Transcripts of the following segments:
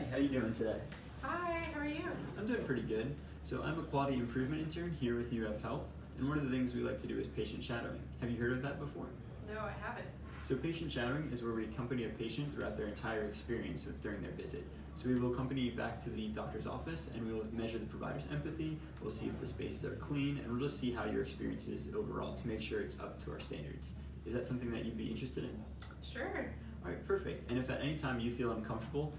Hi, how you doing today? Hi, how are you? I'm doing pretty good. So I'm a quality improvement intern here with UF Health, and one of the things we like to do is patient shadowing. Have you heard of that before? No, I haven't. So patient shadowing is where we accompany a patient throughout their entire experience during their visit. So we will accompany you back to the doctor's office and we will measure the provider's empathy, we'll see if the spaces are clean, and we'll just see how your experience is overall to make sure it's up to our standards. Is that something that you'd be interested in? Sure. Alright, perfect. And if at any time you feel uncomfortable,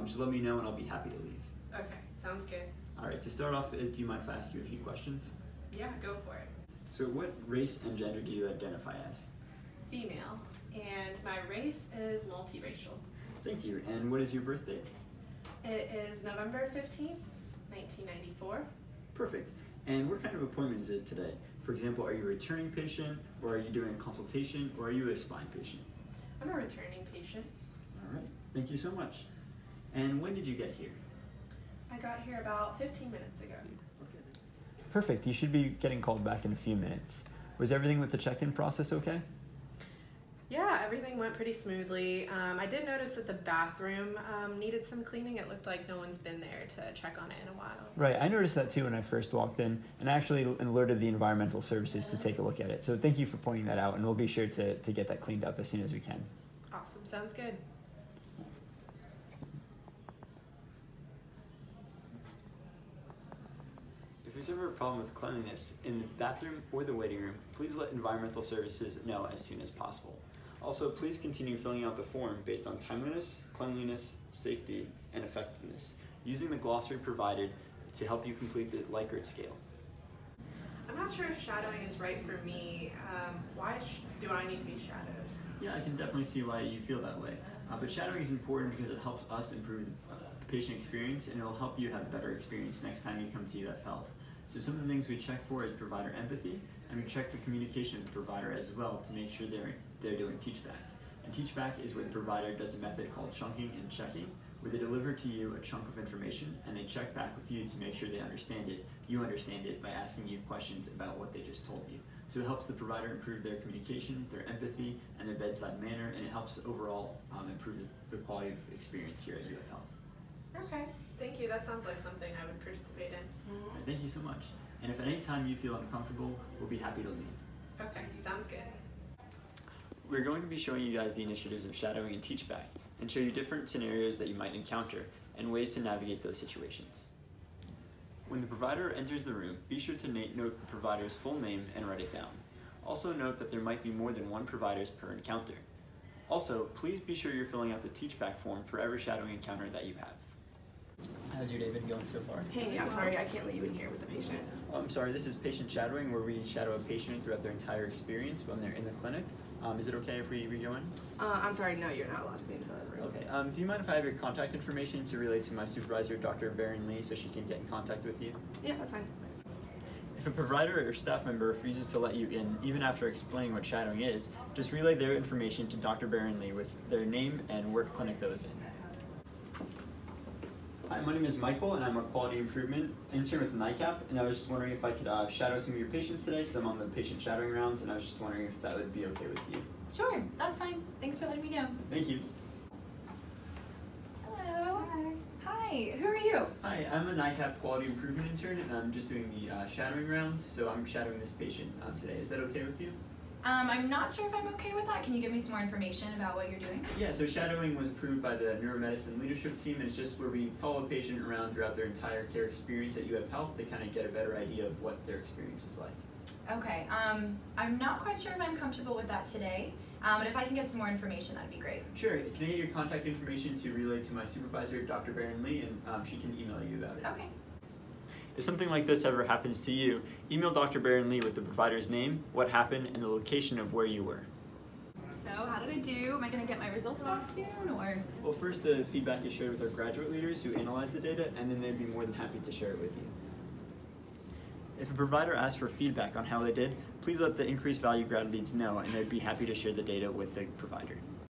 just let me know and I'll be happy to leave. Okay, sounds good. Alright, to start off, do you mind if I ask you a few questions? Yeah, go for it. So what race and gender do you identify as? Female, and my race is multiracial. Thank you. And what is your birth date? It is November 15th, 1994. Perfect. And what kind of appointment is it today? For example, are you a returning patient, or are you doing a consultation, or are you a spine patient? I'm a returning patient. Alright, thank you so much. And when did you get here? I got here about 15 minutes ago. Perfect. You should be getting called back in a few minutes. Was everything with the check-in process okay? Yeah, everything went pretty smoothly. I did notice that the bathroom needed some cleaning. It looked like no one's been there to check on it in a while. Right, I noticed that too when I first walked in, and I actually alerted the environmental services to take a look at it. So thank you for pointing that out, and we'll be sure to get that cleaned up as soon as we can. Awesome, sounds good. If there's ever a problem with cleanliness in the bathroom or the waiting room, please let environmental services know as soon as possible. Also, please continue filling out the form based on timeliness, cleanliness, safety, and effectiveness, using the glossary provided to help you complete the Likert scale. I'm not sure if shadowing is right for me. Why do I need to be shadowed? Yeah, I can definitely see why you feel that way. But shadowing is important because it helps us improve the patient experience, and it will help you have a better experience next time you come to UF Health. So some of the things we check for is provider empathy, and we check the communication of the provider as well to make sure they're doing teach-back. And teach-back is where the provider does a method called chunking and checking, where they deliver to you a chunk of information and they check back with you to make sure they understand it. You understand it by asking you questions about what they just told you. So it helps the provider improve their communication, their empathy, and their bedside manner, and it helps overall improve the quality of experience here at UF Health. Okay, thank you. That sounds like something I would participate in. All right, thank you so much. And if at any time you feel uncomfortable, we'll be happy to leave. Okay, sounds good. We're going to be showing you guys the initiatives of shadowing and teach-back, and show you different scenarios that you might encounter and ways to navigate those situations. When the provider enters the room, be sure to note the provider's full name and write it down. Also note that there might be more than one provider per encounter. Also, please be sure you're filling out the teach-back form for every shadowing encounter that you have. How's your day been going so far? Hey, I'm sorry, I can't let you in here with the patient. Oh, I'm sorry, this is patient shadowing, where we shadow a patient throughout their entire experience when they're in the clinic. Is it okay if we go in? I'm sorry, no, you're not allowed to be inside the room. Okay, do you mind if I have your contact information to relay to my supervisor, Dr. Baron Lee, so she can get in contact with you? Yeah, that's fine. If a provider or staff member refuses to let you in, even after explaining what shadowing is, just relay their information to Dr. Baron Lee with their name and what clinic those in. Hi, my name is Michael, and I'm a quality improvement intern with NICAP, and I was just wondering if I could shadow some of your patients today, because I'm on the patient shadowing rounds, and I was just wondering if that would be okay with you. Sure, that's fine. Thanks for letting me know. Thank you. Hello. Hi, who are you? Hi, I'm a NICAP quality improvement intern, and I'm just doing the shadowing rounds, so I'm shadowing this patient today. Is that okay with you? I'm not sure if I'm okay with that. Can you give me some more information about what you're doing? Yeah, so shadowing was approved by the neuromedicine leadership team, and it's just where we follow a patient around throughout their entire care experience at UF Health to kind of get a better idea of what their experience is like. Okay, I'm not quite sure if I'm comfortable with that today, but if I can get some more information, that'd be great. Sure, can I get your contact information to relay to my supervisor, Dr. Baron Lee, and she can email you about it. Okay. If something like this ever happens to you, email Dr. Baron Lee with the provider's name, what happened, and the location of where you were. So, how did I do? Am I gonna get my results back soon, or? Well, first the feedback is shared with our graduate leaders who analyze the data, and then they'd be more than happy to share it with you. If a provider asks for feedback on how they did, please let the increased value grad leads know, and they'd be happy to share the data with the provider.